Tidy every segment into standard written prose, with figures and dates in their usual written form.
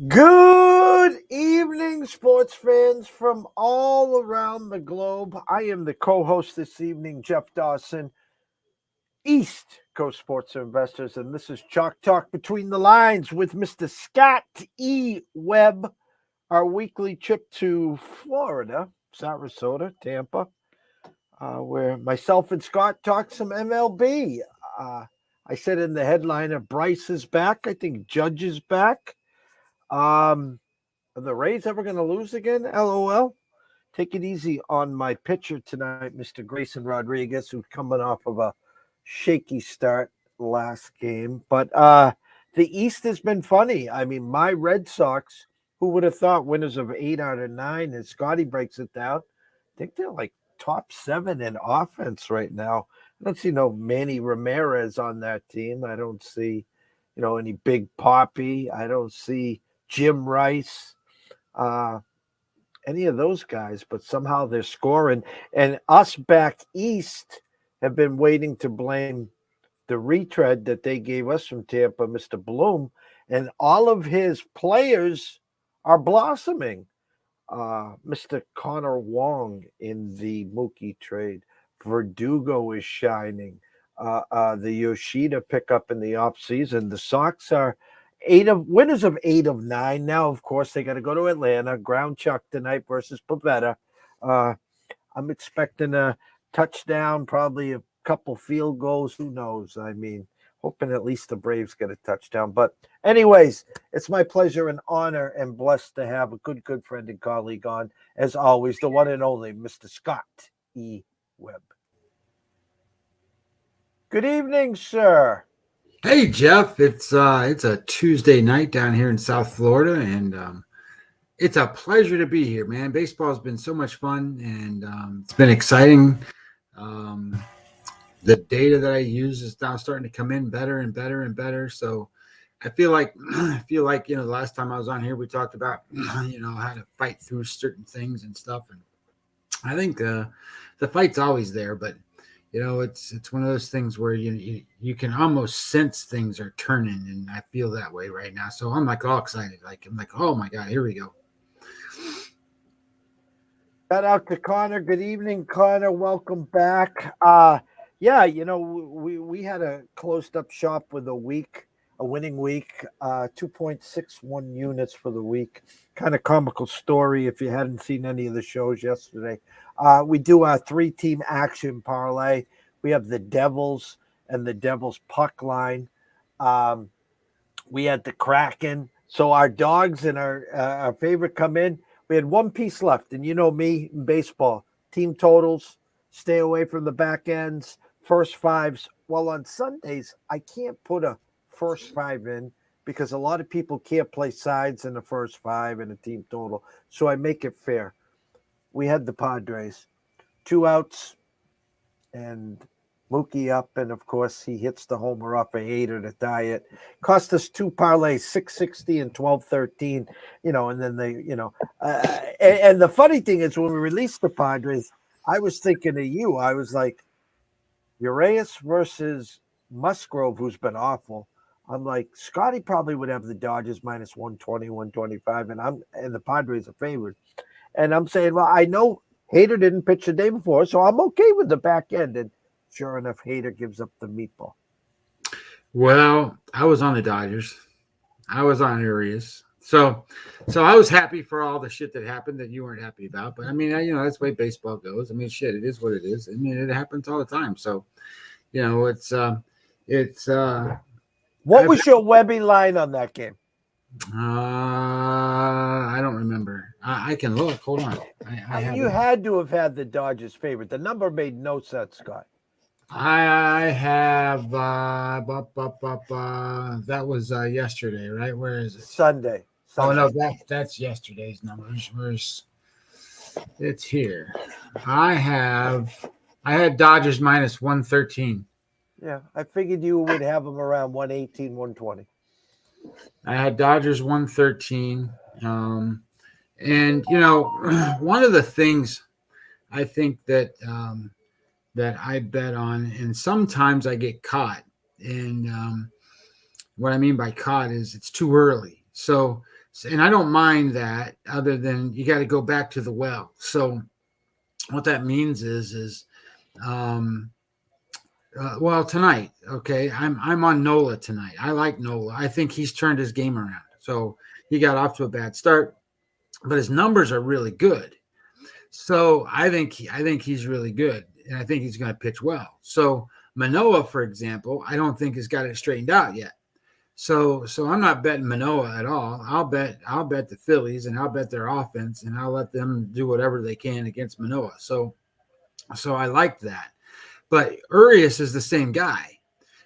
Good evening, sports fans from all around the globe. I am the co-host this evening, Jeff Dawson, East Coast Sports Investors, and this is Chalk Talk Between the Lines with Mr. Scott Webb, our weekly trip to Florida, Sarasota, Tampa, where myself and Scott talk some MLB. I said in the headliner, Bryce is back. I think Judge is back. Are the Rays ever going to lose again? LOL. Take it easy on my pitcher tonight, Mr. Grayson Rodriguez, who's coming off of a shaky start last game. But the East has been funny. I mean, my Red Sox, who would have thought winners of 8 out of 9, and Scotty breaks it down, I think they're like top 7 in offense right now. I don't see no Manny Ramirez on that team. I don't see, any Big Poppy. I don't see Jim Rice. Any of those guys, but somehow they're scoring. And us back east have been waiting to blame the retread that they gave us from Tampa, Mr. Bloom, and all of his players are blossoming. Mr. Connor Wong in the Mookie trade. Verdugo is shining. The Yoshida pickup in the offseason. The Sox are winners of 8 of 9. Now, of course, they got to go to Atlanta. Ground chuck tonight versus Pavetta. I'm expecting a touchdown, probably a couple field goals. Who knows? I mean, hoping at least the Braves get a touchdown. But anyways, it's my pleasure and honor and blessed to have a good friend and colleague on, as always, the one and only Mr. Scott E. Webb. Good evening, sir. Hey Jeff, it's a Tuesday night down here in South Florida, and it's a pleasure to be here, man. Baseball's been so much fun, and it's been exciting. The data that I use is now starting to come in better and better and better. So I feel like the last time I was on here, we talked about how to fight through certain things and stuff, and I think the fight's always there, but it's one of those things where you can almost sense things are turning, and I feel that way right now. So I'm like all excited. I'm like, oh my God, here we go. Shout out to Connor. Good evening, Connor. Welcome back. We had a closed up shop with a winning week, 2.61 units for the week. Kind of comical story if you hadn't seen any of the shows yesterday. We do our 3-team action parlay. We have the Devils and the Devils puck line. We had the Kraken. So our dogs and our favorite come in. We had one piece left. And you know me in baseball, team totals, stay away from the back ends, first fives. Well, on Sundays, I can't put a first 5 in because a lot of people can't play sides in the first 5 in a team total. So I make it fair. We had the Padres, 2 outs, and Mookie up, and of course he hits the homer off a hater to tie it. Cost us 2 parlays, 660 and 1213. And then they, and the funny thing is when we released the Padres, I was thinking of you. I was like, Urias versus Musgrove, who's been awful. I'm like, Scotty probably would have the Dodgers minus 120, 125, and the Padres are favored. And I'm saying, well, I know Hader didn't pitch the day before, so I'm okay with the back end. And sure enough, Hader gives up the meatball. Well, I was on the Dodgers. I was on Urias. So I was happy for all the shit that happened that you weren't happy about. But I mean, that's the way baseball goes. I mean, shit, it is what it is. I mean, it happens all the time. So, it's what was your Webby line on that game? I don't remember. I can look. Hold on. You had to have had the Dodgers favorite. The number made no sense, Scott. I have that was yesterday, right? Where is it? Sunday. Oh no, that's yesterday's numbers. It's here. I had Dodgers minus 113. Yeah, I figured you would have them around 118, 120. I had Dodgers 113. And one of the things I think that I bet on, and sometimes I get caught. And what I mean by caught is it's too early. So And I don't mind that, other than you got to go back to the well. So what that means is um, well, tonight, okay, I'm on Nola tonight. I like Nola. I think he's turned his game around. So he got off to a bad start, but his numbers are really good. So I think he's really good, and I think he's going to pitch well. So Manoah, for example, I don't think has got it straightened out yet. So I'm not betting Manoah at all. I'll bet the Phillies, and I'll bet their offense, and I'll let them do whatever they can against Manoah. So I like that. But Urias is the same guy.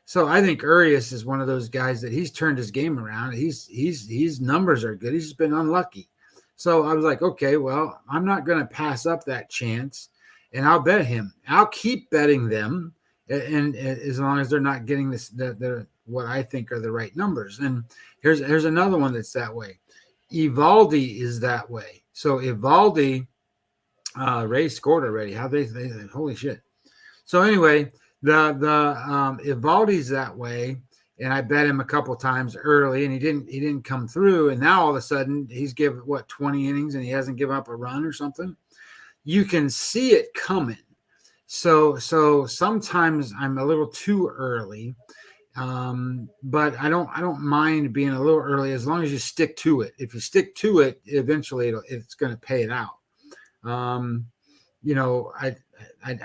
So I think Urias is one of those guys that he's turned his game around. He's numbers are good. He's just been unlucky. So I was like, okay, well, I'm not going to pass up that chance, and I'll bet him. I'll keep betting them, and as long as they're not getting this, the what I think are the right numbers. And here's another one that's that way. Evaldi is that way. So Evaldi, Ray scored already. How they holy shit. So anyway, the Evaldi's that way, and I bet him a couple times early, and he didn't come through, and now all of a sudden he's given 20 innings and he hasn't given up a run or something. You can see it coming. So sometimes I'm a little too early, but I don't mind being a little early as long as you stick to it. If you stick to it, eventually it's going to pay it out. I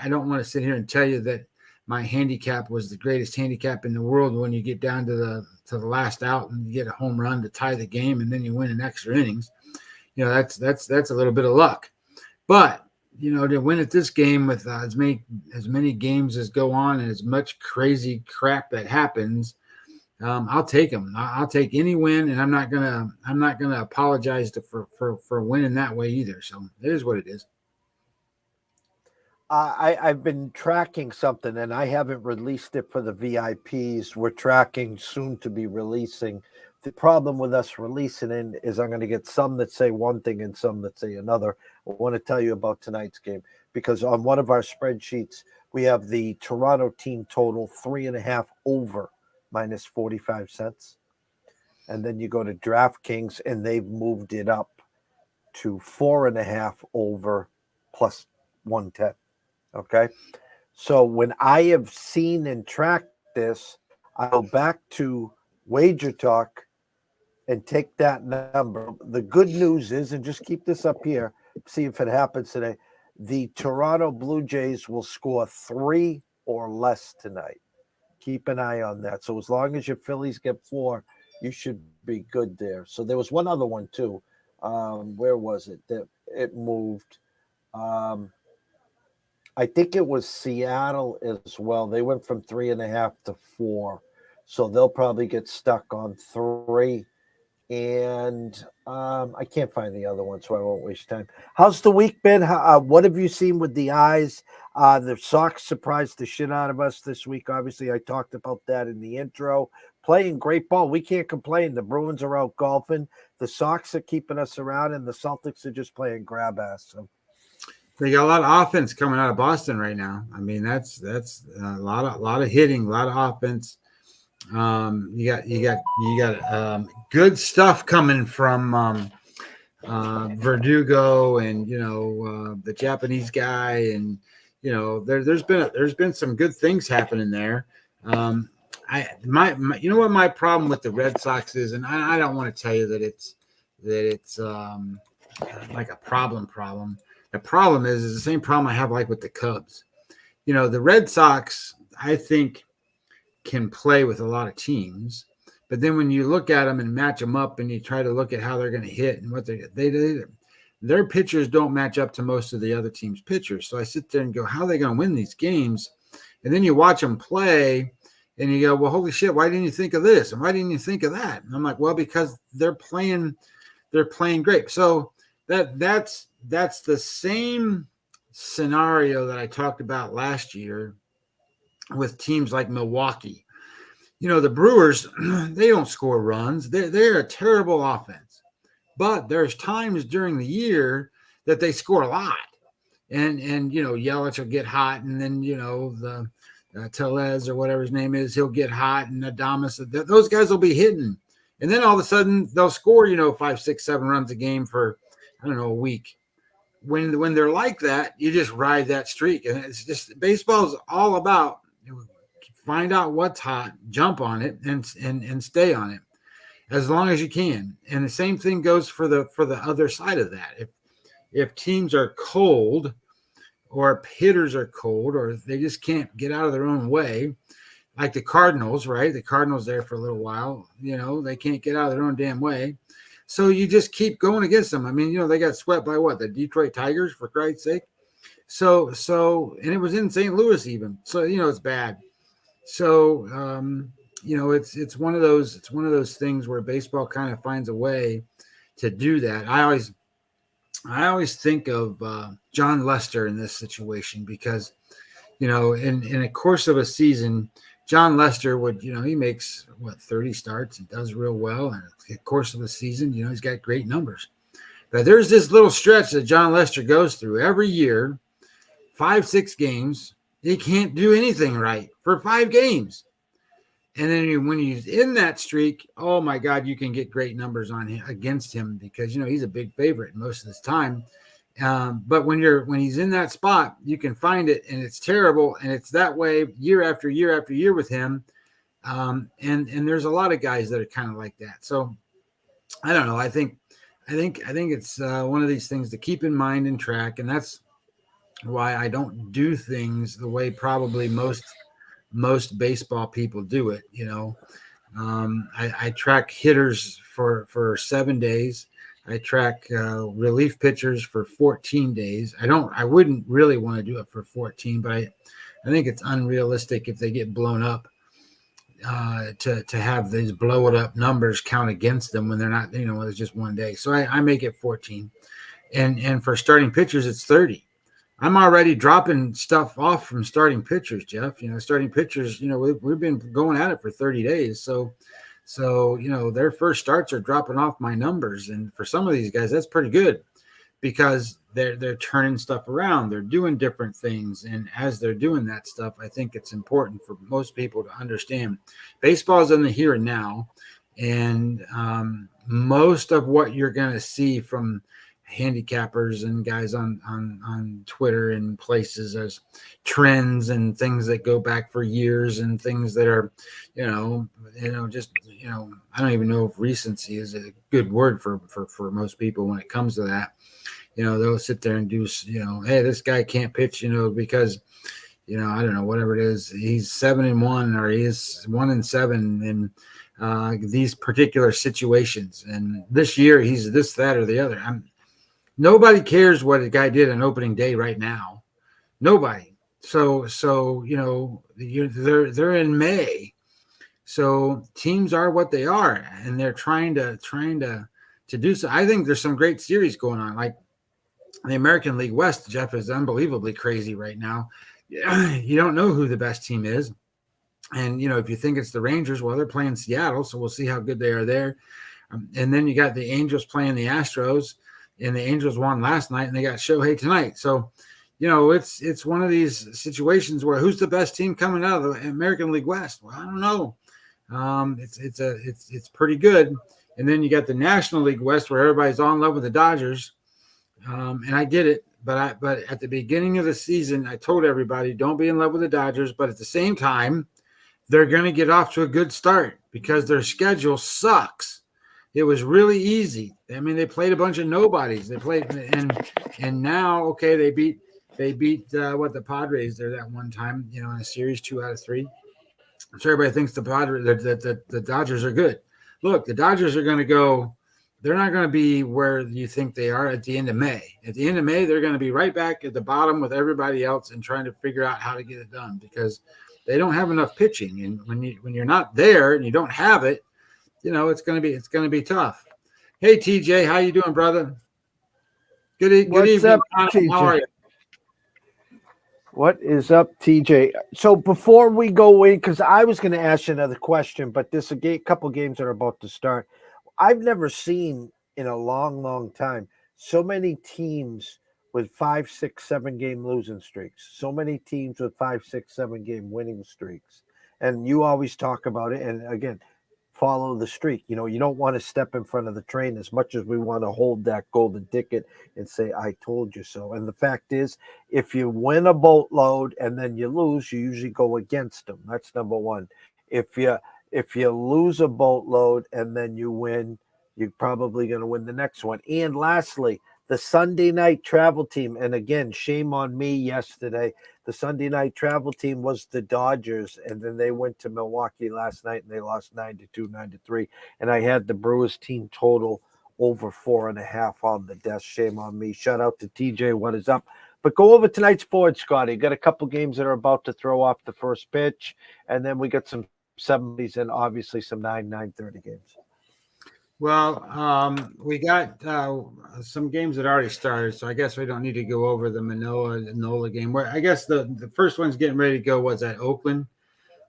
don't want to sit here and tell you that my handicap was the greatest handicap in the world when you get down to the last out and you get a home run to tie the game and then you win in extra innings. That's a little bit of luck. But to win at this game with as many games as go on and as much crazy crap that happens, I'll take them. I'll take any win, and I'm not gonna apologize for winning that way either. So it is what it is. I've been tracking something, and I haven't released it for the VIPs. We're tracking, soon to be releasing. The problem with us releasing it is I'm going to get some that say one thing and some that say another. I want to tell you about tonight's game, because on one of our spreadsheets, we have the Toronto team total 3.5 over minus 45 cents. And then you go to DraftKings, and they've moved it up to 4.5 over plus 110. Okay. So when I have seen and tracked this, I go back to Wager Talk and take that number. The good news is, and just keep this up here, see if it happens today, the Toronto Blue Jays will score 3 or less tonight. Keep an eye on that. So as long as your Phillies get 4, you should be good there. So there was one other one too. Where was it? That it moved. I think it was Seattle as well. They went from 3.5 to 4. So they'll probably get stuck on 3. And I can't find the other one, so I won't waste time. How's the week been? What have you seen with the eyes? The Sox surprised the shit out of us this week. Obviously, I talked about that in the intro. Playing great ball. We can't complain. The Bruins are out golfing. The Sox are keeping us around, and the Celtics are just playing grab ass. So. They got a lot of offense coming out of Boston right now. I mean, that's a lot of hitting, a lot of offense. You got good stuff coming from Verdugo and the Japanese guy, and there's been some good things happening there. My problem with the Red Sox is, and I don't want to tell you that it's like a problem. The problem is the same problem I have like with the Cubs. The Red Sox, I think, can play with a lot of teams, but then when you look at them and match them up and you try to look at how they're going to hit and what their pitchers don't match up to most of the other team's pitchers. So I sit there and go, how are they going to win these games? And then you watch them play and you go, well, holy shit, why didn't you think of this? And why didn't you think of that? And I'm like, well, because they're playing great. So that's the same scenario that I talked about last year with teams like Milwaukee. The Brewers, they don't score runs. They're a terrible offense. But there's times during the year that they score a lot. And Yelich will get hot, and then, the Tellez or whatever his name is, he'll get hot, and Adames, those guys will be hitting. And then all of a sudden they'll score, 5, 6, 7 runs a game for, I don't know, a week. When they're like that, you just ride that streak. And it's just, baseball is all about, find out what's hot, jump on it, and stay on it as long as you can. And the same thing goes for the other side of that. If teams are cold, or if hitters are cold, or they just can't get out of their own way, like the Cardinals, right? The Cardinals there for a little while, they can't get out of their own damn way. So you just keep going against them. I mean, they got swept by what? The Detroit Tigers, for Christ's sake. So, and it was in St. Louis even. So, it's bad. So, it's one of those things where baseball kind of finds a way to do that. I always think of John Lester in this situation because, in a course of a season, John Lester would, he makes 30 starts and does real well. And in the course of the season, he's got great numbers. But there's this little stretch that John Lester goes through every year, 5, 6 games. He can't do anything right for 5 games. And then when he's in that streak, oh my God, you can get great numbers on him against him because, he's a big favorite most of this time. But when he's in that spot, you can find it, and it's terrible, and it's that way year after year after year with him. And there's a lot of guys that are kind of like that. So I don't know. I think it's one of these things to keep in mind and track, and that's why I don't do things the way probably most baseball people do it. I track hitters for 7 days. I track relief pitchers for 14 days. I wouldn't really want to do it for 14, but I think it's unrealistic if they get blown up to have these blow it up numbers count against them when they're not, when it's just 1 day. So I make it 14. And for starting pitchers, it's 30. I'm already dropping stuff off from starting pitchers, Jeff. Starting pitchers, we've been going at it for 30 days. So, their first starts are dropping off my numbers. And for some of these guys, that's pretty good because they're turning stuff around. They're doing different things. And as they're doing that stuff, I think it's important for most people to understand baseball is in the here and now. And most of what you're going to see from handicappers and guys on Twitter and places as trends and things that go back for years and things that are, I don't even know if recency is a good word for most people when it comes to that. They'll sit there and do, hey, this guy can't pitch, because, I don't know, whatever it is, he's 7-1 or he is 1-7 in these particular situations. And this year he's this, that, or the other. Nobody cares what a guy did on opening day right now. Nobody. So they're in May. So teams are what they are, and they're trying to do so. I think there's some great series going on. Like the American League West, Jeff, is unbelievably crazy right now. You don't know who the best team is. And, if you think it's the Rangers, well, they're playing Seattle, so we'll see how good they are there. And then you got the Angels playing the Astros. And the Angels won last night, and they got Shohei tonight. So, it's one of these situations where who's the best team coming out of the American League West? Well, I don't know. It's pretty good. And then you got the National League West where everybody's all in love with the Dodgers. And I get it, but at the beginning of the season, I told everybody don't be in love with the Dodgers. But at the same time, they're going to get off to a good start because their schedule sucks. It was really easy. I mean, they played a bunch of nobodies. They played, and now, okay, they beat the Padres there that one time, in a series 2 out of 3. So everybody thinks the Dodgers are good. Look, the Dodgers are going to go. They're not going to be where you think they are at the end of May. At the end of May, they're going to be right back at the bottom with everybody else and trying to figure out how to get it done because they don't have enough pitching. And when you're not there and you don't have it, it's going to be tough. Hey, TJ, how you doing, brother? Good evening. Up, how are you? What is up, TJ? So before we go in, because I was going to ask you another question, but there's a couple games that are about to start. I've never seen in a long, long time so many teams with 5, 6, 7 game losing streaks. So many teams with 5, 6, 7 game winning streaks. And you always talk about it. And again, follow the streak. You know, you don't want to step in front of the train as much as we want to hold that golden ticket and say, I told you so. And the fact is, if you win a boatload and then you lose, you usually go against them. That's number one. If you lose a boatload and then you win, you're probably going to win the next one. And lastly, the Sunday night travel team, and again, shame on me yesterday. The Sunday night travel team was the Dodgers, and then they went to Milwaukee last night and they lost 9-2, 9-3. And I had the Brewers team total over 4.5 on the desk. Shame on me. Shout out to TJ. What is up? But go over tonight's board, Scotty. Got a couple games that are about to throw off the first pitch, and then we got some 70s and obviously some 9:30 games. Well, we got some games that already started, so I guess we don't need to go over the Nola game. Where I guess the first one's getting ready to go was at Oakland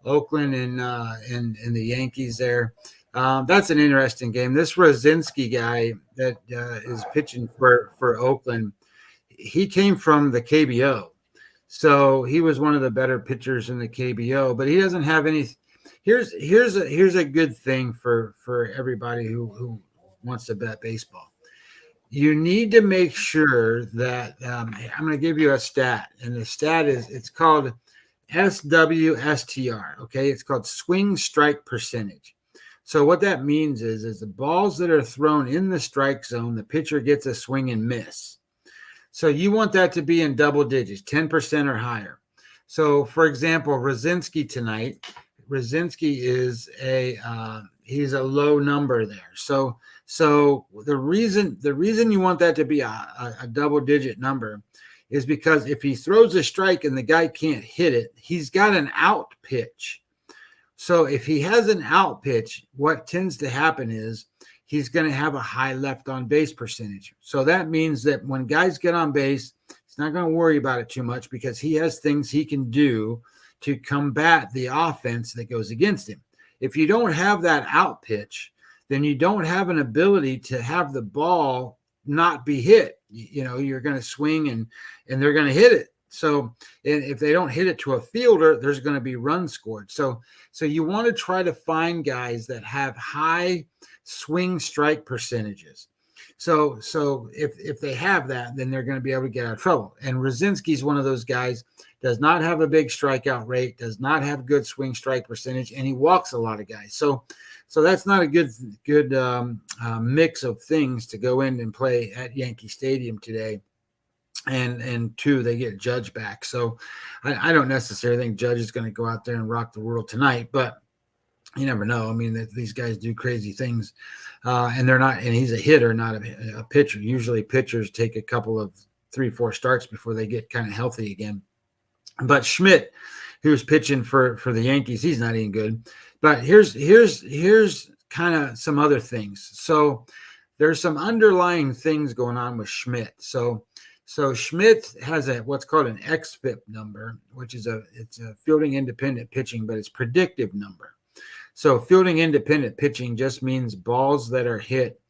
and the Yankees there. That's an interesting game. This Rosinski guy that is pitching for Oakland, he came from the KBO, so he was one of the better pitchers in the KBO, but he doesn't have any. Here's a good thing for everybody who wants to bet baseball. You need to make sure that I'm going to give you a stat, and the stat it's called SWSTR. Okay, it's called swing strike percentage. So what that means is the balls that are thrown in the strike zone, the pitcher gets a swing and miss. So you want that to be in double digits, 10% or higher. So for example, Rosinski tonight. Rosinski is he's a low number there. So the reason you want that to be a double digit number is because if he throws a strike and the guy can't hit it, he's got an out pitch. So if he has an out pitch, what tends to happen is he's going to have a high left on base percentage. So that means that when guys get on base, he's not going to worry about it too much because he has things he can do to combat the offense that goes against him. If you don't have that out pitch, then you don't have an ability to have the ball not be hit. You know, you're going to swing and they're going to hit it. So if they don't hit it to a fielder, there's going to be runs scored. So you want to try to find guys that have high swing strike percentages. So if they have that, then they're going to be able to get out of trouble. And Rosinski's one of those guys, does not have a big strikeout rate, does not have good swing strike percentage, and he walks a lot of guys. So that's not a good mix of things to go in and play at Yankee Stadium today. And two, they get Judge back. So I don't necessarily think Judge is going to go out there and rock the world tonight, but you never know. I mean, these guys do crazy things, and they're not. And he's a hitter, not a pitcher. Usually, pitchers take a couple of 3-4 starts before they get kind of healthy again. But Schmidt, who's pitching for the Yankees, he's not even good. But here's kind of some other things. So there's some underlying things going on with Schmidt. So Schmidt has what's called an xFIP number, which is it's a fielding independent pitching, but it's predictive number. So fielding independent pitching just means balls that are hit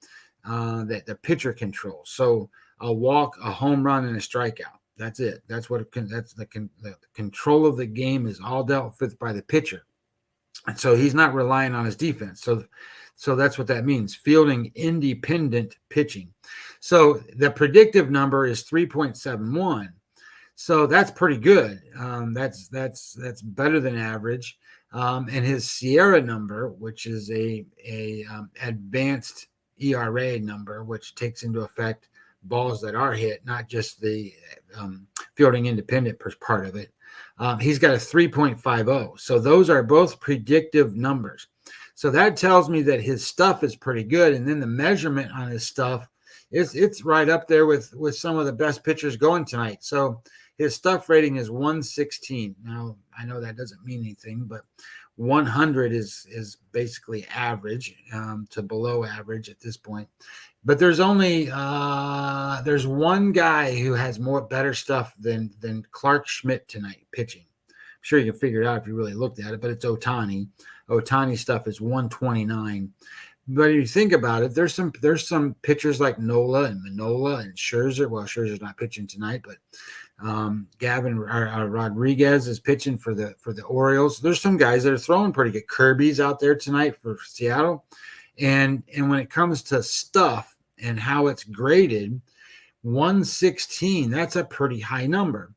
that the pitcher controls. So a walk, a home run, and a strikeout. That's it. That's the control of the game is all dealt with by the pitcher. And so he's not relying on his defense. So that's what that means. Fielding independent pitching. So the predictive number is 3.71. So that's pretty good. That's better than average. And his Sierra number, which is a advanced ERA number, which takes into effect balls that are hit, not just the fielding independent part of it. He's got a 3.50. So those are both predictive numbers. So that tells me that his stuff is pretty good. And then the measurement on his stuff it's right up there with some of the best pitchers going tonight. So his stuff rating is 116. Now, I know that doesn't mean anything, but 100 is basically average to below average at this point. But there's only there's one guy who has better stuff than Clark Schmidt tonight pitching. I'm sure you can figure it out if you really looked at it, but it's Ohtani. Ohtani stuff is 129. But if you think about it, there's some pitchers like Nola and Manola and Scherzer. Well, Scherzer's not pitching tonight, but Gavin Rodriguez is pitching for the Orioles. There's some guys that are throwing pretty good. Kirby's out there tonight for Seattle. And when it comes to stuff and how it's graded, 116, that's a pretty high number.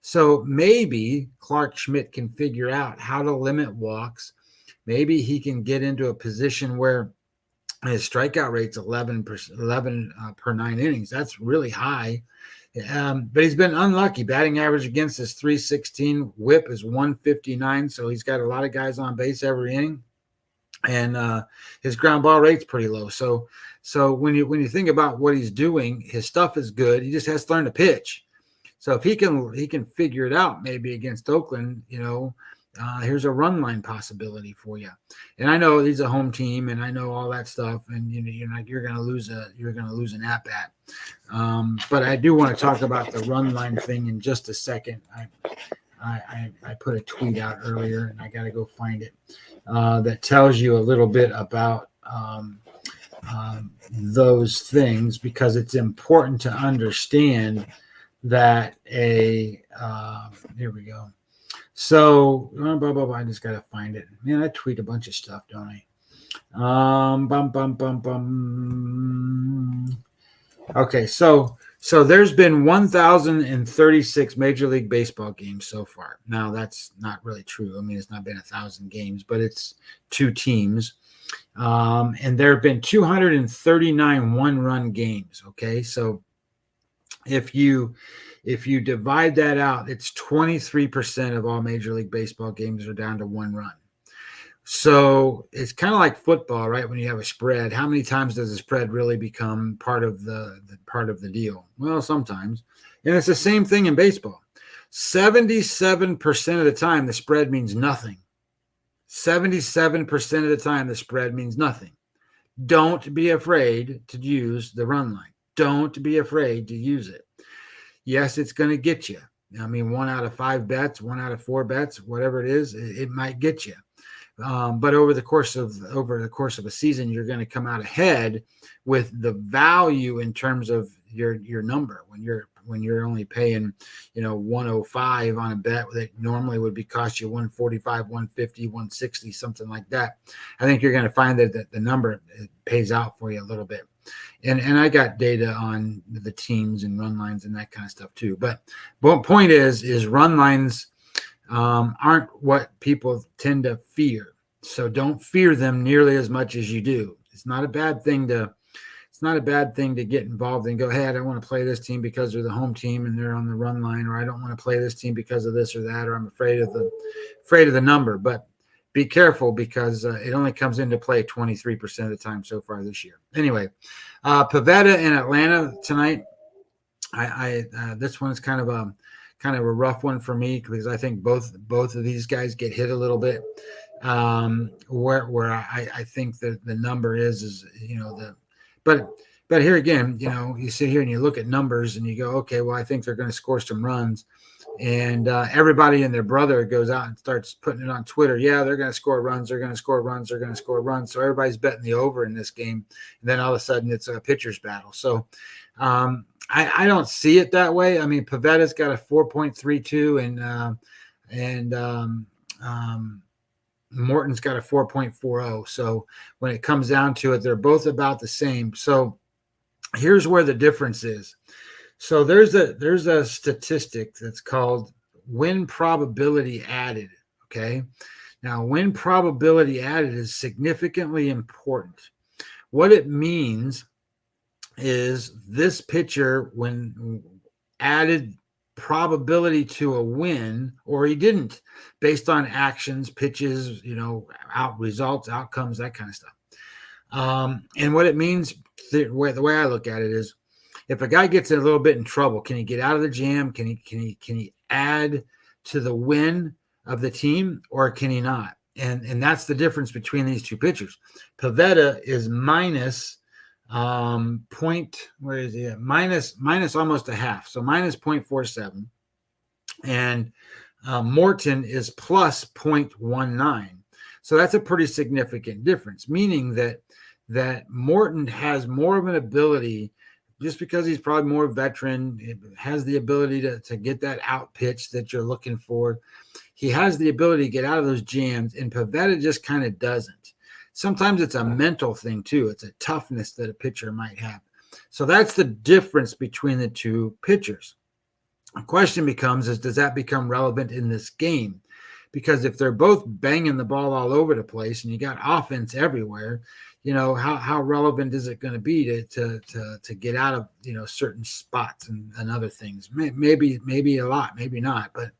So maybe Clark Schmidt can figure out how to limit walks. Maybe he can get into a position where his strikeout rate's 11 per 9 innings. That's really high. But he's been unlucky. Batting average against is 316. Whip is 159. So he's got a lot of guys on base every inning. And his ground ball rate's pretty low. So when you think about what he's doing, his stuff is good. He just has to learn to pitch. So if he can figure it out, maybe against Oakland, here's a run line possibility for you. And I know he's a home team, and I know all that stuff. And you're going to lose an at bat. But I do want to talk about the run line thing in just a second. I put a tweet out earlier, and I got to go find it. That tells you a little bit about those things, because it's important to understand that here we go. So I just got to find it. Man, I tweet a bunch of stuff, don't I? Okay, so there's been 1,036 Major League Baseball games so far. Now, that's not really true. I mean, it's not been 1,000 games, but it's 2 teams. And there have been 239 one-run games, okay? So if you divide that out, it's 23% of all Major League Baseball games are down to 1 run. So it's kind of like football, right? When you have a spread, how many times does a spread really become part of the deal? Well, sometimes. And it's the same thing in baseball. 77% of the time, the spread means nothing. 77% of the time, the spread means nothing. Don't be afraid to use the run line. Don't be afraid to use it. Yes, it's going to get you. I mean, 1 out of 5 bets, 1 out of 4 bets, whatever it is, it might get you. But over the course of a season, you're going to come out ahead with the value in terms of your number. When you're only paying 105 on a bet that normally would be cost you 145, 150, 160, something like that. I think you're going to find that the number pays out for you a little bit. And I got data on the teams and run lines and that kind of stuff too. But point is run lines aren't what people tend to fear. So don't fear them nearly as much as you do. It's not a bad thing to get involved and go, hey, I don't want to play this team because they're the home team and they're on the run line, or I don't want to play this team because of this or that, or I'm afraid of the number. But be careful, because it only comes into play 23% of the time so far this year. Anyway, Pavetta in Atlanta tonight. This one's kind of a rough one for me, because I think both of these guys get hit a little bit. Where I think that the number is but here again, you sit here and you look at numbers and you go, okay, well, I think they're going to score some runs. And everybody and their brother goes out and starts putting it on Twitter. Yeah, they're going to score runs. They're going to score runs. They're going to score runs. So everybody's betting the over in this game. And then all of a sudden it's a pitcher's battle. So I don't see it that way. I mean, Pavetta's got a 4.32 and Morton's got a 4.40. So when it comes down to it, they're both about the same. So here's where the difference is. So there's a statistic that's called win probability added. Okay. Now, win probability added is significantly important. What it means is this pitcher, when added probability to a win, or he didn't, based on actions, pitches, results, outcomes, that kind of stuff. And what it means, the way I look at it is, if a guy gets a little bit in trouble, can he get out of the jam? Can he add to the win of the team, or can he not? And that's the difference between these two pitchers. Pavetta is minus minus almost a half, so minus 0.47, and Morton is plus 0.19. So that's a pretty significant difference, meaning that Morton has more of an ability he's probably more veteran, has the ability to get that out pitch that you're looking for. He has the ability to get out of those jams, and Pivetta just kind of doesn't. Sometimes it's a mental thing too. It's a toughness that a pitcher might have. So that's the difference between the two pitchers. The question becomes is, does that become relevant in this game? Because if they're both banging the ball all over the place and you got offense everywhere, how relevant is it going to be to get out of, certain spots and other things? Maybe a lot, maybe not. But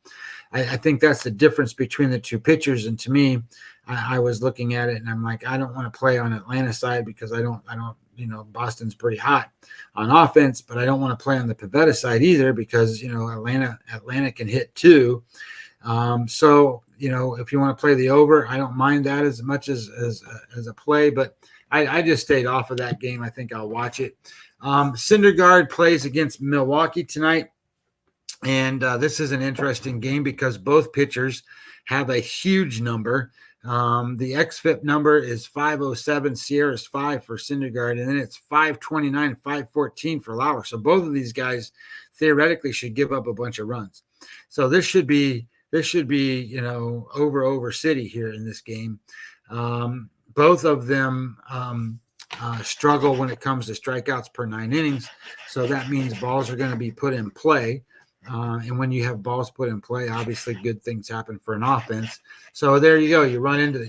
I think that's the difference between the two pitchers. And to me, I was looking at it and I'm like, I don't want to play on Atlanta side because I don't, Boston's pretty hot on offense, but I don't want to play on the Pivetta side either because, Atlanta can hit too. So, if you want to play the over, I don't mind that as much as a play, but I just stayed off of that game. I think I'll watch it. Syndergaard plays against Milwaukee tonight. And this is an interesting game because both pitchers have a huge number. The xFIP number is 507, Sierra's 5 for Syndergaard, and then it's 529, 514 for Lauer. So both of these guys theoretically should give up a bunch of runs. So this should be over city here in this game. Both of them struggle when it comes to strikeouts per 9 innings. So that means balls are going to be put in play. And when you have balls put in play, obviously good things happen for an offense. So there you go. You run into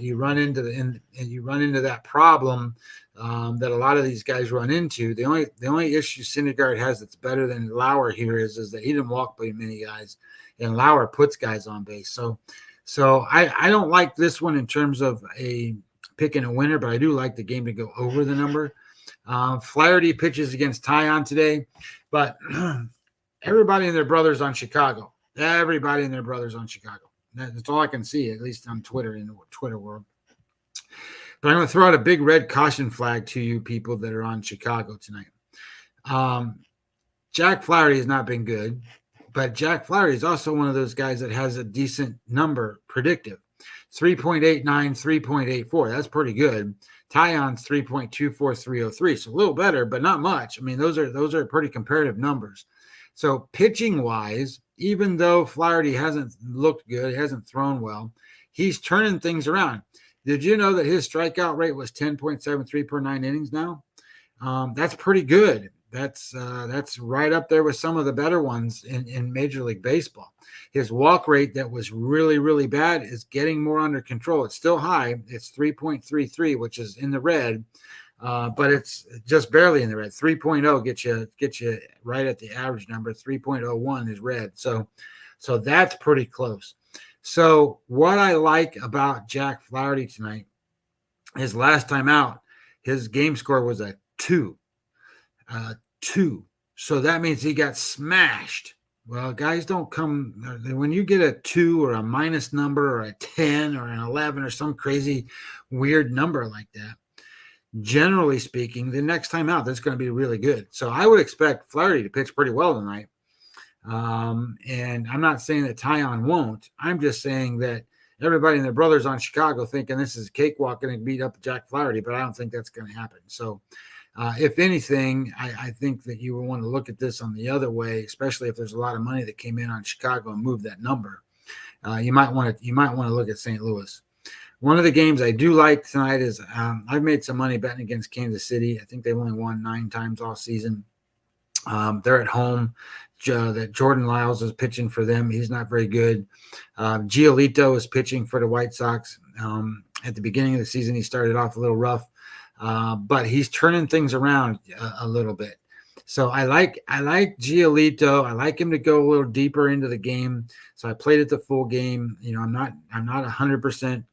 that problem that a lot of these guys run into. The only issue Syndergaard has that's better than Lauer here is that he didn't walk by many guys, and Lauer puts guys on base. So I don't like this one in terms of picking a winner, but I do like the game to go over the number. Flaherty pitches against Tyon today, but everybody and their brothers on Chicago. Everybody and their brothers on Chicago. That's all I can see, at least on Twitter, in the Twitter world. But I'm going to throw out a big red caution flag to you people that are on Chicago tonight. Jack Flaherty has not been good, but Jack Flaherty is also one of those guys that has a decent number predictive. 3.89, 3.84. That's pretty good. Tyon's 3.24, 303. So a little better, but not much. I mean, those are pretty comparative numbers. So pitching wise, even though Flaherty hasn't looked good, hasn't thrown well, he's turning things around. Did you know that his strikeout rate was 10.73 per 9 innings now? That's pretty good. That's right up there with some of the better ones in Major League Baseball. His walk rate that was really, really bad is getting more under control. It's still high. It's 3.33, which is in the red, but it's just barely in the red. 3.0 gets you right at the average number. 3.01 is red. So that's pretty close. So what I like about Jack Flaherty tonight, his last time out, his game score was a 2. 2. So that means he got smashed. Well, guys don't come when you get a 2 or a minus number or a 10 or an 11 or some crazy weird number like that. Generally speaking, the next time out, that's going to be really good. So I would expect Flaherty to pitch pretty well tonight. And I'm not saying that Tyon won't. I'm just saying that everybody and their brothers on Chicago thinking this is a cakewalk going to beat up Jack Flaherty, but I don't think that's going to happen. So if anything, I think that you would want to look at this on the other way, especially if there's a lot of money that came in on Chicago and moved that number. You might want to look at St. Louis. One of the games I do like tonight is I've made some money betting against Kansas City. I think they've only won 9 times all season. They're at home. That Jordan Lyles is pitching for them. He's not very good. Giolito is pitching for the White Sox. At the beginning of the season, he started off a little rough. But he's turning things around a little bit. So I like Giolito. I like him to go a little deeper into the game. So I played it the full game. I'm not 100%,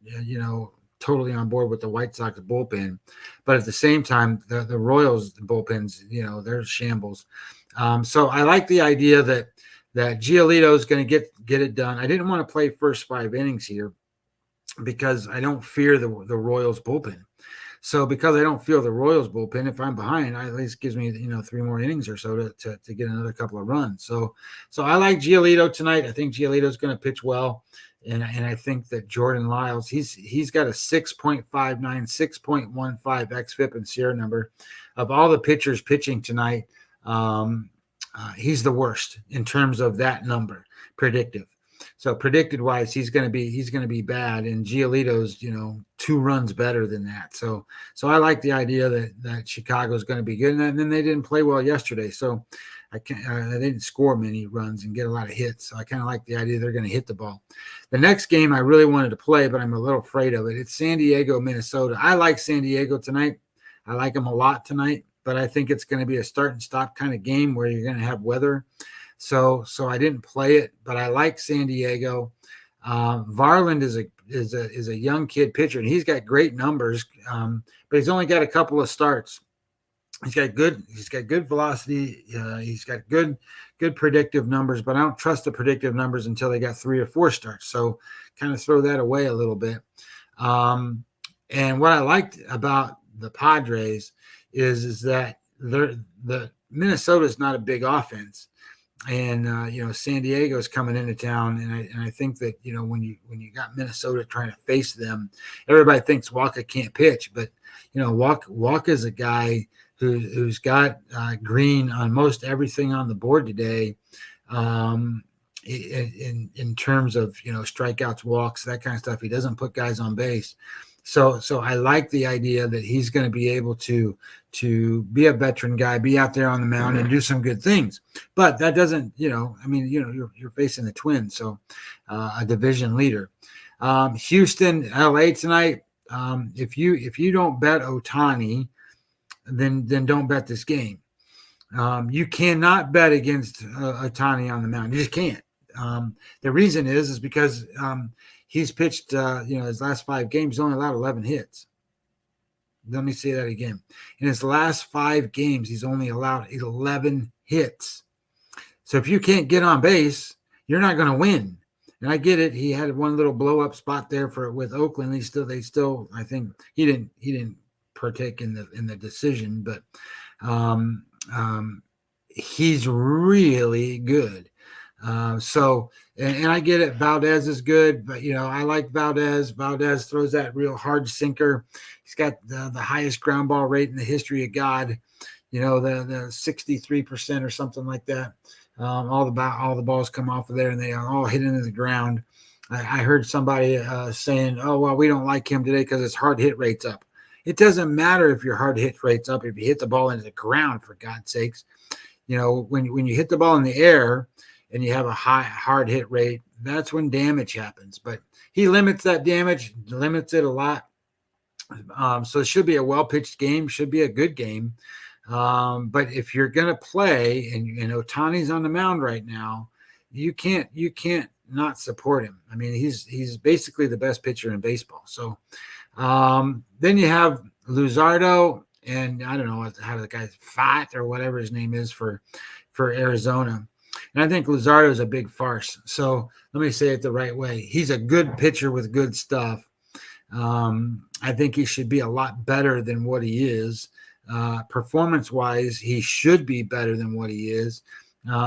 totally on board with the White Sox bullpen, but at the same time, the Royals bullpens, they're shambles. So I like the idea that Giolito is going to get it done. I didn't want to play first 5 innings here because I don't fear the Royals bullpen. So because I don't feel the Royals bullpen, if I'm behind, at least gives me 3 more innings or so to get another couple of runs. So I like Giolito tonight. I think Giolito is going to pitch well, and I think that Jordan Lyles, he's got a 6.59, 6.15 xFIP and Sierra number. Of all the pitchers pitching tonight, he's the worst in terms of that number, predictive. So predicted wise, he's going to be bad, and Giolito's 2 runs better than that. So I like the idea that Chicago's going to be good, and then they didn't play well yesterday, so they didn't score many runs and get a lot of hits. So I kind of like the idea they're going to hit the ball. The next game I really wanted to play, but I'm a little afraid of it. It's San Diego, Minnesota. I like San Diego tonight. I like them a lot tonight, but I think it's going to be a start and stop kind of game where you're going to have weather. So I didn't play it, but I like San Diego. Varland is a young kid pitcher, and he's got great numbers, but he's only got a couple of starts. He's got good velocity. He's got good predictive numbers, but I don't trust the predictive numbers until they got 3 or 4 starts. So kind of throw that away a little bit. And what I liked about the Padres is that the Minnesota is not a big offense. And San Diego's coming into town, and I think that when you got Minnesota trying to face them, everybody thinks Walker can't pitch, but Walker's a guy who's got green on most everything on the board today, in terms of strikeouts, walks, that kind of stuff. He doesn't put guys on base. So I like the idea that he's going to be able to be a veteran guy, be out there on the mound and do some good things. But that doesn't, you're facing the Twins, so a division leader. Houston, LA tonight. If you don't bet Ohtani, then don't bet this game. You cannot bet against Ohtani on the mound. You just can't. The reason is because he's pitched, his last 5 games, he's only allowed 11 hits. Let me say that again. In his last 5 games, he's only allowed 11 hits. So if you can't get on base, you're not going to win. And I get it. He had one little blow up spot there with Oakland. They still, I think he didn't partake in the decision, but he's really good. And I get it. Valdez is good, but I like Valdez. Valdez throws that real hard sinker. He's got the highest ground ball rate in the history of God. The 63% or something like that. All the balls come off of there and they are all hit into the ground. I heard somebody saying, "Oh well, we don't like him today because his hard hit rate's up." It doesn't matter if your hard hit rate's up if you hit the ball into the ground, for God's sakes. When you hit the ball in the air and you have a high hard hit rate, that's when damage happens. But he limits that damage, limits it a lot. So it should be a well-pitched game, should be a good game. But if you're going to play and Ohtani's on the mound right now, you can't not support him. I mean, he's basically the best pitcher in baseball. So then you have Luzardo, and I don't know how the guy's Fat or whatever his name is for Arizona. And I think Luzardo is a big farce. So let me say it the right way. He's a good pitcher with good stuff. I think he should be a lot better than what he is. Performance-wise, he should be better than what he is.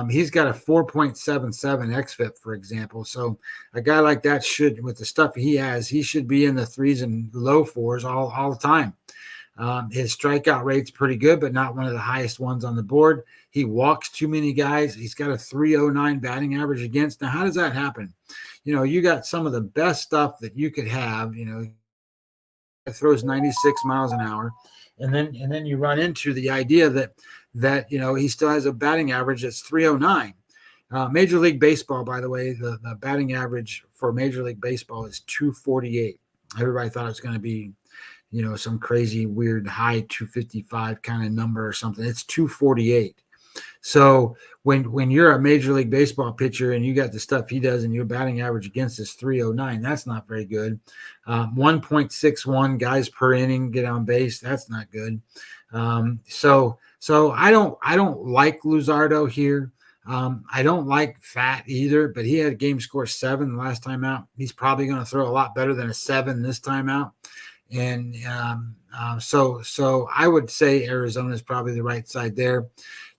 He's got a 4.77 xFIP, for example. So a guy like that should, with the stuff he has, he should be in the 3s and low 4s all the time. His strikeout rate's pretty good, but not one of the highest ones on the board. He walks too many guys. He's got a 309 batting average against. Now, how does that happen? You got some of the best stuff that you could have. Throws 96 miles an hour, and then you run into the idea that he still has a batting average that's 309. Major League Baseball, by the way, the batting average for Major League Baseball is 248. Everybody thought it was going to be some crazy weird high 255 kind of number or something. It's 248. So when you're a Major League Baseball pitcher and you got the stuff he does and your batting average against is 309, that's not very good. 1.61 guys per inning get on base, that's not good. So I don't like Luzardo here. I don't like Fat either, but he had a game score 7 the last time out. He's probably going to throw a lot better than a 7 this time out. And so I would say Arizona is probably the right side there.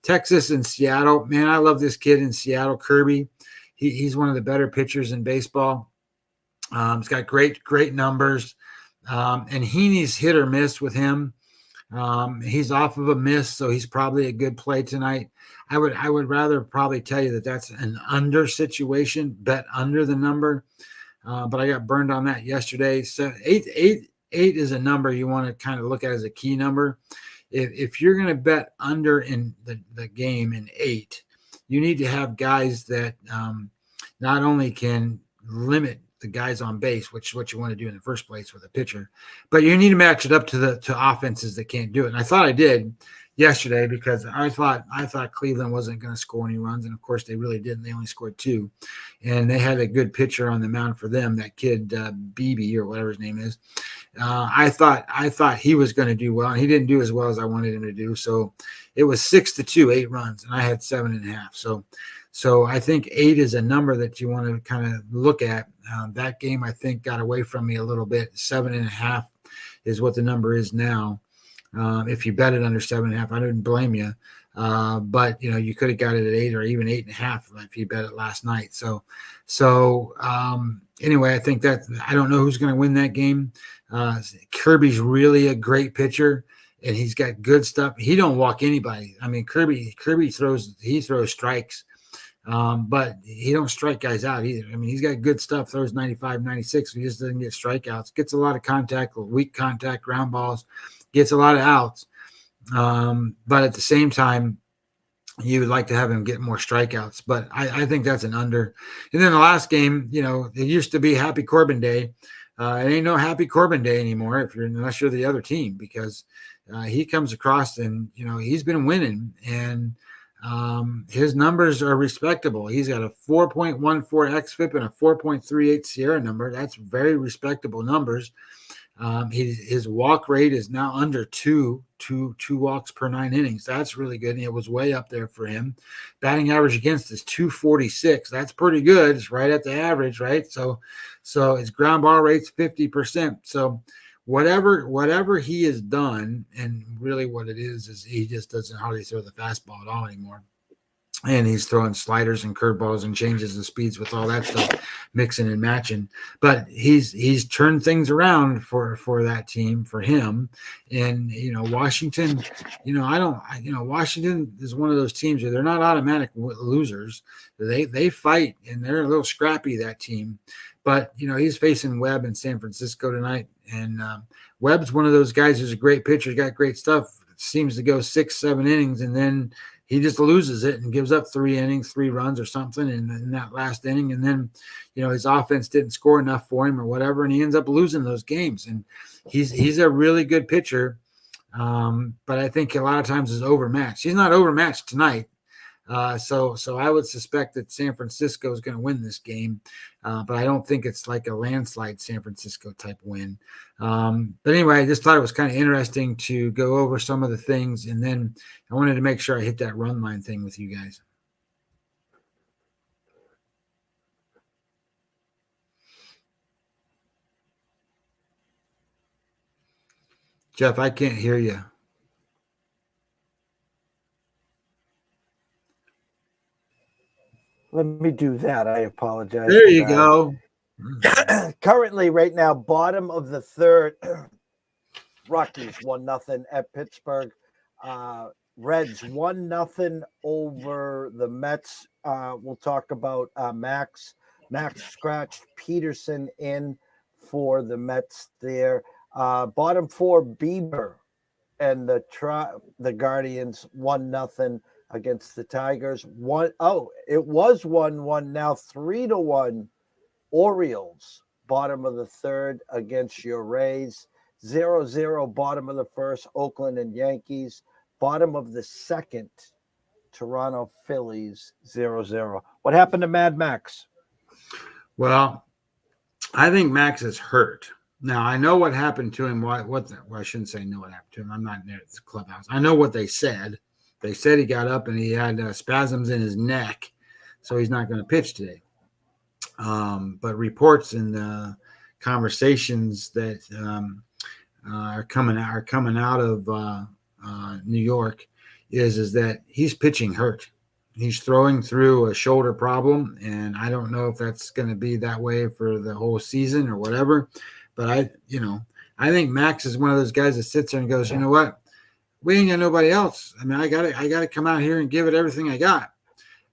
Texas and Seattle, man, I love this kid in Seattle, Kirby. He's one of the better pitchers in baseball. He's got great numbers. And Heaney's hit or miss with him. He's off of a miss, so he's probably a good play tonight. I would rather probably tell you that that's an under situation, bet under the number. But I got burned on that yesterday. So eight is a number you want to kind of look at as a key number. If you're going to bet under in the game in 8, you need to have guys that not only can limit the guys on base, which is what you want to do in the first place with a pitcher, but you need to match it up to offenses that can't do it. And I thought I did yesterday because I thought Cleveland wasn't going to score any runs, and of course they really didn't. They only scored 2, and they had a good pitcher on the mound for them. That kid Beebe or whatever his name is. I thought he was going to do well, and he didn't do as well as I wanted him to do. So it was 6-2, 8 runs, and I had 7.5. So I think 8 is a number that you want to kind of look at. That game, I think, got away from me a little bit. 7.5 is what the number is now. If you bet it under 7.5, I didn't blame you. But you could have got it at 8 or even 8.5 if you bet it last night. So anyway, I think that I don't know who's going to win that game. Kirby's really a great pitcher, and he's got good stuff. He don't walk anybody. I mean, Kirby throws strikes. But he don't strike guys out either. I mean, he's got good stuff, throws 95, 96. He just doesn't get strikeouts, gets a lot of contact, weak contact, ground balls, gets a lot of outs. But at the same time, you would like to have him get more strikeouts. But I think that's an under. And then the last game, it used to be Happy Corbin Day. It ain't no Happy Corbin Day anymore unless you're the other team, because he comes across and, he's been winning, and his numbers are respectable. He's got a 4.14 xFIP and a 4.38 Sierra number. That's very respectable numbers. His walk rate is now under two walks per 9 innings. That's really good. And it was way up there for him. Batting average against is 246. That's pretty good. It's right at the average, right? So his ground ball rate's 50%. So whatever he has done, and really what it is he just doesn't hardly throw the fastball at all anymore. And he's throwing sliders and curveballs and changes the speeds with all that stuff, mixing and matching. But he's turned things around for that team, for him. And Washington, Washington is one of those teams where they're not automatic losers. They fight, and they're a little scrappy, that team. But he's facing Webb in San Francisco tonight, and Webb's one of those guys who's a great pitcher, got great stuff. Seems to go 6-7 innings, and then he just loses it and gives up 3 innings, 3 runs or something in that last inning. And then, his offense didn't score enough for him or whatever, and he ends up losing those games. And he's a really good pitcher, but I think a lot of times is overmatched. He's not overmatched tonight. So I would suspect that San Francisco is going to win this game, but I don't think it's like a landslide San Francisco type win. But anyway, I just thought it was kind of interesting to go over some of the things, and then I wanted to make sure I hit that run line thing with you guys. Jeff, I can't hear you. Let me do that. I apologize. There you go. Currently, right now, bottom of the third, Rockies 1-0 at Pittsburgh. Reds 1-0 over the Mets. We'll talk about Max. Max scratched Peterson in for the Mets there. Bottom 4, Bieber and the Guardians 1-0 against the Tigers. It was 1-1, now 3-1. Orioles, bottom of the third against your Rays. 0-0, bottom of the first, Oakland and Yankees. Bottom of the second, Toronto Phillies, 0-0. What happened to Mad Max? Well, I think Max is hurt. Now, I know what happened to him. I shouldn't say know what happened to him. I'm not near the clubhouse. I know what they said. They said he got up and he had spasms in his neck, so he's not going to pitch today. But reports and conversations that are coming out of New York is that he's pitching hurt. He's throwing through a shoulder problem, and I don't know if that's going to be that way for the whole season or whatever. But I think Max is one of those guys that sits there and goes, you know what? we ain't got nobody else. I mean, I gotta come out here and give it everything I got.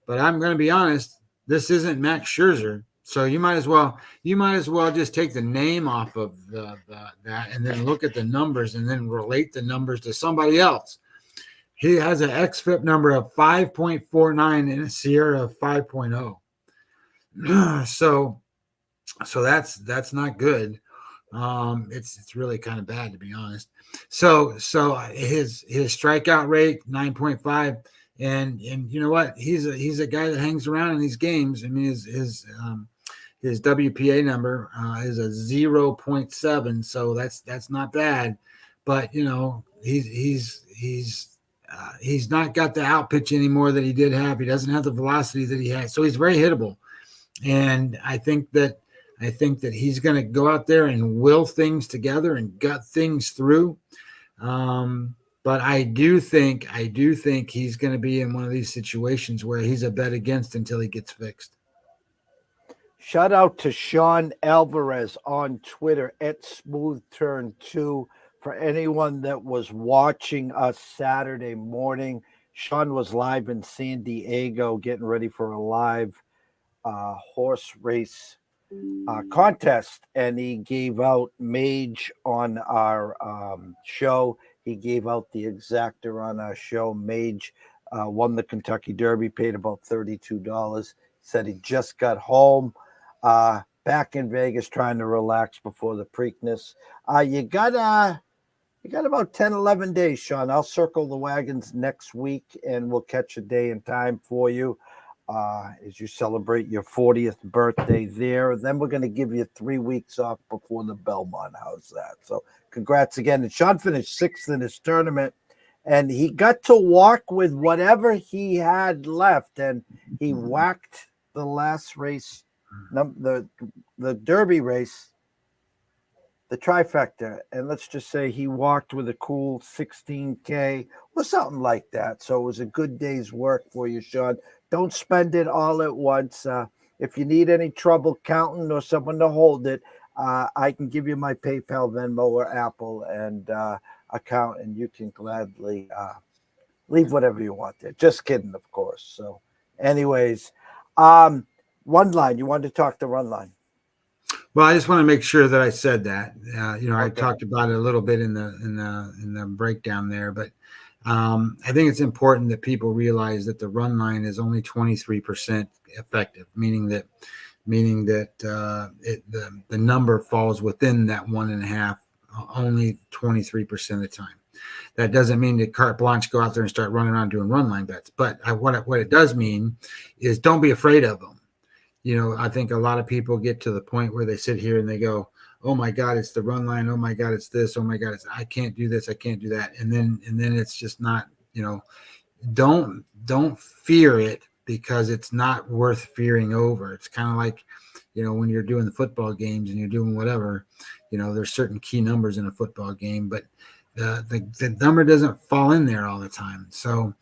But I'm going to be honest, this isn't Max Scherzer, so you might as well just take the name off of that and then look at the numbers and then relate the numbers to somebody else. He has an xFIP number of 5.49 and a Sierra of 5.0. So that's not good. It's really kind of bad, to be honest. So his strikeout rate 9.5, and you know what? He's a guy that hangs around in these games. I mean, his WPA number is a 0.7, so that's not bad. But you know, he's not got the out pitch anymore that he did have. He doesn't have the velocity that he had, so he's very hittable. And I think that he's going to go out there and will things together and gut things through. But I do think he's going to be in one of these situations where he's a bet against until he gets fixed. Shout out to Sean Alvarez on Twitter at SmoothTurn2. For anyone that was watching us Saturday morning, Sean was live in San Diego getting ready for a live horse race contest, and he gave out Mage on our show. He gave out the exactor on our show. Mage won the Kentucky Derby, paid about $32. Said he just got home, back in Vegas, trying to relax before the Preakness. You got about 10, 11 days, Sean. I'll circle the wagons next week, and we'll catch a day and time for you as you celebrate your 40th birthday there. Then we're going to give you 3 weeks off before the Belmont. How's that? So congrats again. And Sean finished 6th in his tournament, and he got to walk with whatever he had left, and he whacked the last race, the Derby race, the trifecta, and let's just say he walked with a cool 16K or something like that. So it was a good day's work for you, Sean. Don't spend it all at once. If you need any trouble counting or someone to hold it, I can give you my PayPal, Venmo, or Apple and account, and you can gladly leave whatever you want there. Just kidding, of course. So anyways, Run Line. You wanted to talk to Run Line. Well, I just want to make sure that I said that. Okay. I talked about it a little bit in the breakdown there, but I think it's important that people realize that the run line is only 23% effective, meaning that the number falls within that 1.5 only 23% of the time. That doesn't mean that carte blanche go out there and start running around doing run line bets, but what it does mean is don't be afraid of them. You know, I think a lot of people get to the point where they sit here and they go, "Oh my God, it's the run line. Oh my God, it's this. Oh my God, I can't do this. I can't do that." And then it's just not, you know, don't fear it because it's not worth fearing over. It's kind of like, you know, when you're doing the football games and you're doing whatever, you know, there's certain key numbers in a football game, but the number doesn't fall in there all the time. So,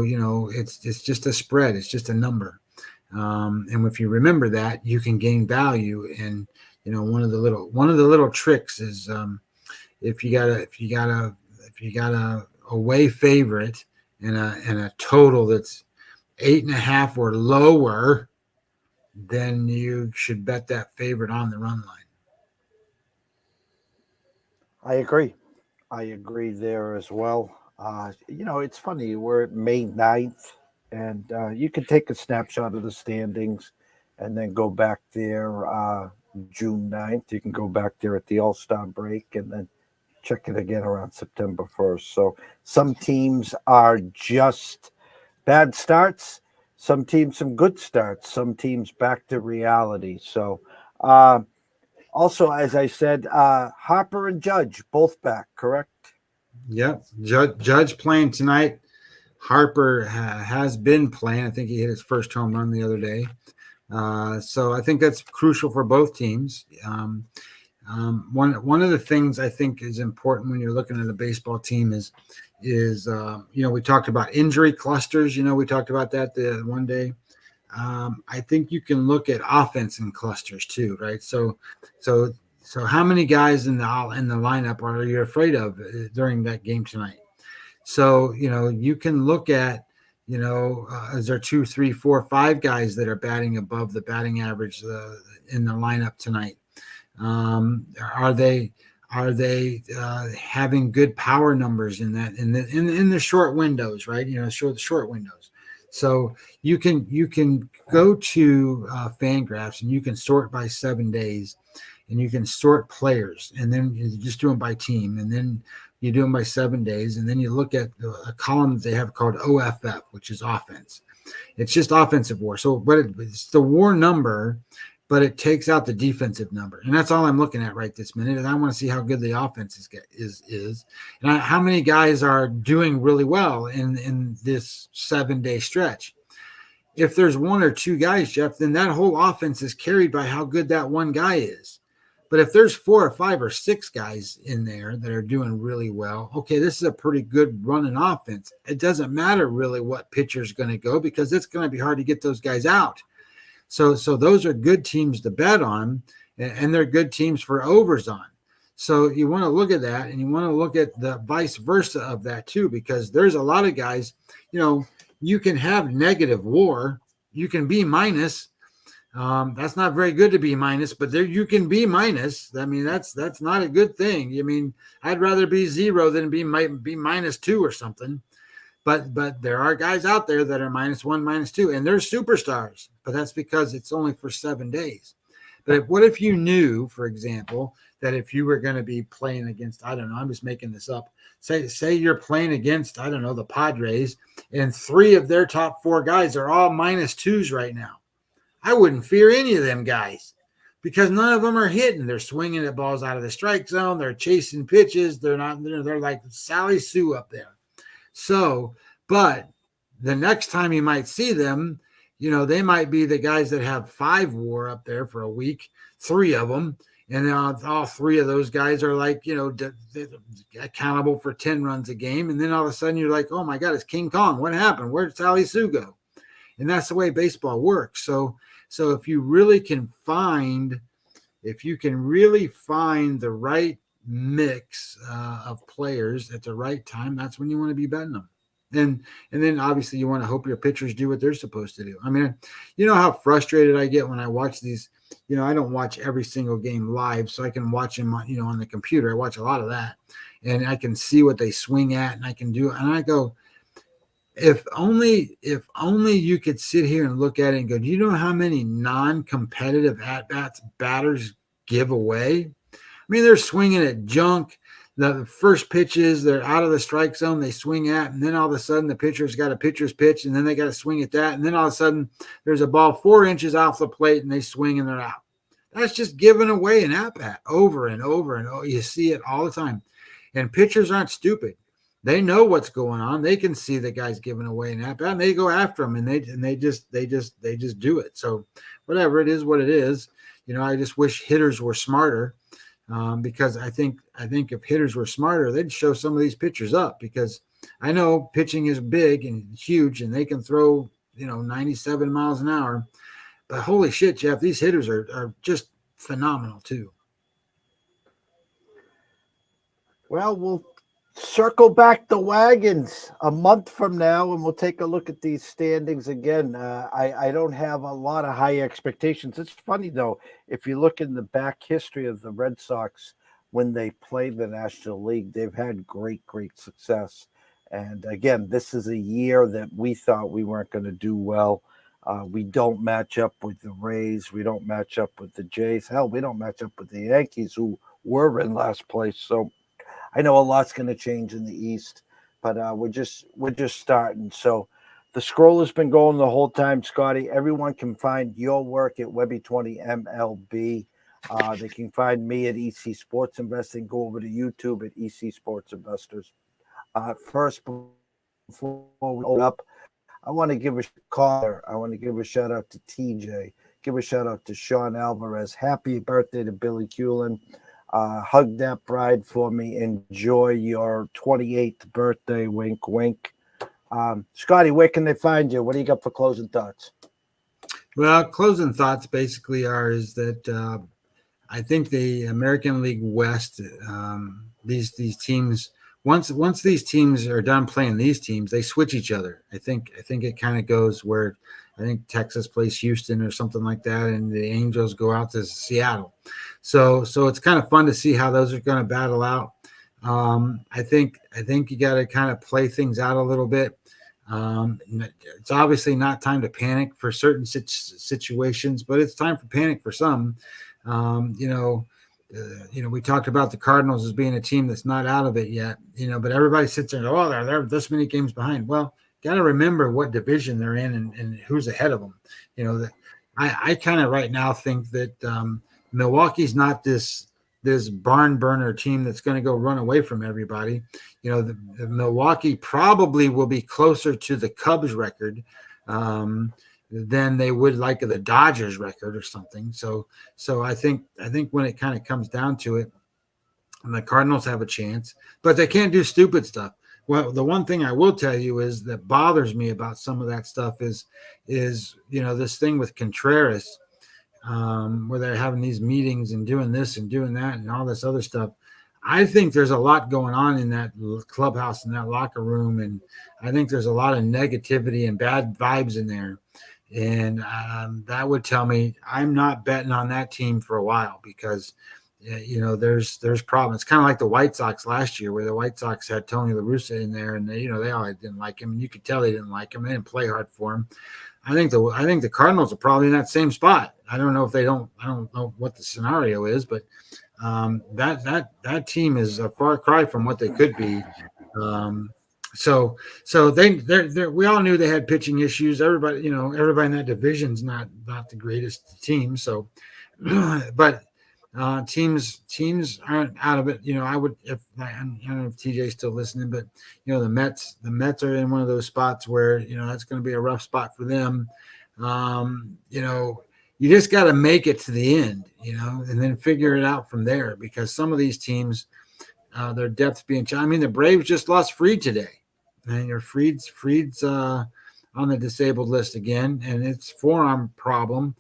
you know, it's just a spread. It's just a number. And if you remember that, you can gain value. And you know, one of the little tricks is if you got a away favorite and a total that's 8.5 or lower, then you should bet that favorite on the run line. I agree there as well. You know, it's funny. We're at May 9th. And you can take a snapshot of the standings and then go back there June 9th. You can go back there at the All-Star break and then check it again around September 1st. So some teams are just bad starts. Some teams, some good starts. Some teams back to reality. So also, as I said, Harper and Judge both back, correct? Yep. Judge playing tonight. Harper has been playing. I think he hit his first home run the other day. So I think that's crucial for both teams. One of the things I think is important when you're looking at a baseball team is you know, we talked about injury clusters. You know, we talked about that the one day. I think you can look at offense in clusters too, right? So how many guys in the lineup are you afraid of during that game tonight? So, you can look at, is there 2, 3, 4, 5 guys that are batting above the batting average in the lineup tonight? Are they having good power numbers in that in the short windows, right? Short windows. So you can go to Fangraphs and you can sort by 7 days, and you can sort players, and then you just do them by team, and then you do them by 7 days, and then you look at a column that they have called OFF, which is offense. It's just offensive WAR. So, but it's the WAR number, but it takes out the defensive number, and that's all I'm looking at right this minute. And I want to see how good the offense is, and how many guys are doing really well in this 7-day stretch. If there's 1 or 2 guys, Jeff, then that whole offense is carried by how good that one guy is. But if there's 4 or 5 or 6 guys in there that are doing really well, okay, this is a pretty good running offense. It doesn't matter really what pitcher is going to go, because it's going to be hard to get those guys out. So those are good teams to bet on, and they're good teams for overs on. So you want to look at that, and you want to look at the vice versa of that too, because there's a lot of guys, you can have negative WAR, you can be minus. That's not very good to be minus, but there you can be minus. I mean, that's not a good thing. I mean, I'd rather be 0 than be -2 or something. But there are guys out there that are -1, -2, and they're superstars. But that's because it's only for 7 days. But what if you knew, for example, that if you were going to be playing against, I don't know, I'm just making this up. Say you're playing against, I don't know, the Padres, and 3 of their top 4 guys are all -2s right now. I wouldn't fear any of them guys, because none of them are hitting. They're swinging at balls out of the strike zone. They're chasing pitches. They're like Sally Sue up there. So, but the next time you might see them, they might be the guys that have 5 WAR up there for a week, 3 of them. And all 3 of those guys are like, accountable for 10 runs a game. And then all of a sudden you're like, oh my God, it's King Kong. What happened? Where did Sally Sue go? And that's the way baseball works. So if you really can find the right mix of players at the right time, that's when you want to be betting them. And then obviously you want to hope your pitchers do what they're supposed to do. I mean, you know how frustrated I get when I watch these. I don't watch every single game live, so I can watch them, on the computer. I watch a lot of that, and I can see what they swing at, and I can do it. And I go, if only you could sit here and look at it and go, do you know how many non-competitive at-bats batters give away? I mean, they're swinging at junk. The first pitches, they're out of the strike zone, they swing at, and then all of a sudden the pitcher's got a pitcher's pitch, and then they got to swing at that, and then all of a sudden there's a ball 4 inches off the plate, and they swing and they're out. That's just giving away an at-bat over and over and over. You see it all the time. And pitchers aren't stupid. They know what's going on. They can see the guy's giving away an at-bat, and they go after them, and they just do it. So whatever it is, what it is. I just wish hitters were smarter, because I think if hitters were smarter, they'd show some of these pitchers up, because I know pitching is big and huge, and they can throw 97 miles an hour. But holy shit, Jeff, these hitters are just phenomenal too. Well, we'll circle back the wagons a month from now, and we'll take a look at these standings again. I don't have a lot of high expectations. It's funny, though, if you look in the back history of the Red Sox, when they played the National League, they've had great success. And again, this is a year that we thought we weren't going to do well. We don't match up with the Rays. We don't match up with the Jays. Hell, we don't match up with the Yankees, who were in last place. So I know a lot's going to change in the East, but we're just starting. So the scroll has been going the whole time, Scotty. Everyone can find your work at Webby20MLB. They can find me at EC Sports Investing. Go over to YouTube at EC Sports Investors. First, before we open up, I want to give a caller. I want to give a shout out to TJ. Give a shout out to Sean Alvarez. Happy birthday to Billy Cullen. Hug that bride for me. Enjoy your 28th birthday. Wink, wink. Scotty, where can they find you? What do you got for closing thoughts? Well, closing thoughts basically is that I think the American League West, these teams once these teams are done playing these teams, they switch each other. I think it kind of goes where I think Texas plays Houston or something like that, and the Angels go out to Seattle. So it's kind of fun to see how those are going to battle out. I think you got to kind of play things out a little bit. It's obviously not time to panic for certain situations, but it's time for panic for some. We talked about the Cardinals as being a team that's not out of it yet, but everybody sits there and, oh, they're this many games behind. Well, got to remember what division they're in and who's ahead of them. I kind of right now think that Milwaukee's not this barn burner team that's going to go run away from everybody. The Milwaukee probably will be closer to the Cubs record than they would like the Dodgers record or something. So I think when it kind of comes down to it, the Cardinals have a chance, but they can't do stupid stuff. Well, the one thing I will tell you is that bothers me about some of that stuff is this thing with Contreras, where they're having these meetings and doing this and doing that and all this other stuff. I think there's a lot going on in that clubhouse, in that locker room, and I think there's a lot of negativity and bad vibes in there. And that would tell me I'm not betting on that team for a while because, there's problems. It's kind of like the White Sox last year, where the White Sox had Tony La Russa in there, and they all didn't like him, and you could tell they didn't like him. They didn't play hard for him. I think the Cardinals are probably in that same spot. I don't know what the scenario is, but that team is a far cry from what they could be. So we all knew they had pitching issues. Everybody in that division's not the greatest team. So, but teams aren't out of it. I don't know if TJ's still listening, but the Mets are in one of those spots where that's going to be a rough spot for them. You just got to make it to the end, and then figure it out from there, because some of these teams, their depth being challenged. I mean, the Braves just lost Fried today, and Fried's on the disabled list again, and it's forearm problem.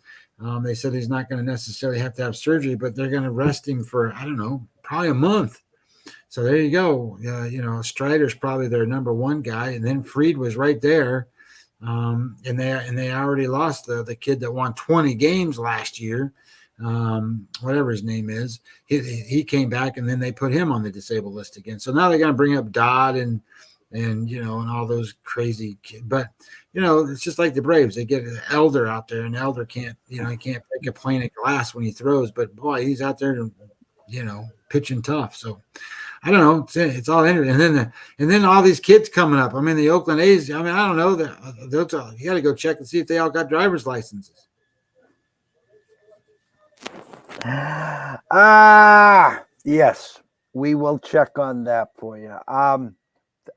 They said he's not going to necessarily have to have surgery, but they're going to rest him for, I don't know, probably a month. So there you go. Strider's probably their number one guy, and then Fried was right there. And they already lost the kid that won 20 games last year, whatever his name is. He came back, and then they put him on the disabled list again. So now they're going to bring up Dodd and all those crazy kids. But it's just like the Braves. They get an Elder out there, and Elder can't he can't break a plane of glass when he throws. But boy, he's out there, pitching tough. So I don't know. It's all interesting. And then all these kids coming up. I mean, the Oakland A's. I mean, I don't know. You got to go check and see if they all got driver's licenses. Yes, we will check on that for you.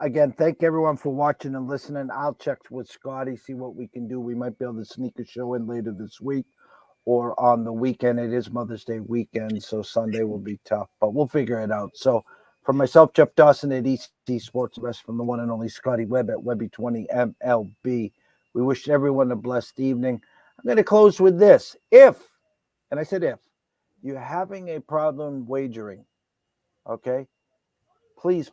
Again, thank everyone for watching and listening. I'll check with Scotty, see what we can do. We might be able to sneak a show in later this week or on the weekend. It is Mother's Day weekend, so Sunday will be tough, but we'll figure it out. So for myself, Jeff Dawson at EC Sports West, from the one and only Scotty Webb at Webby20 MLB, we wish everyone a blessed evening. I'm going to close with this. If you're having a problem wagering, okay, please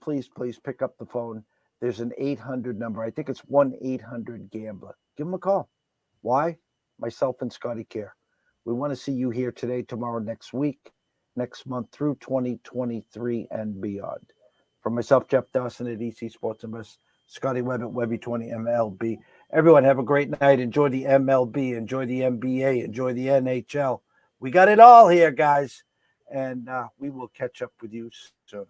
pick up the phone. There's an 800 number. I think it's 1-800-GAMBLER. Give them a call. Why? Myself and Scotty care. We want to see you here today, tomorrow, next week, next month, through 2023 and beyond. From myself, Jeff Dawson at EC Sports Invest, Scotty Webb at Webby20 MLB. Everyone have a great night. Enjoy the MLB. Enjoy the NBA. Enjoy the NHL. We got it all here, guys. And we will catch up with you soon.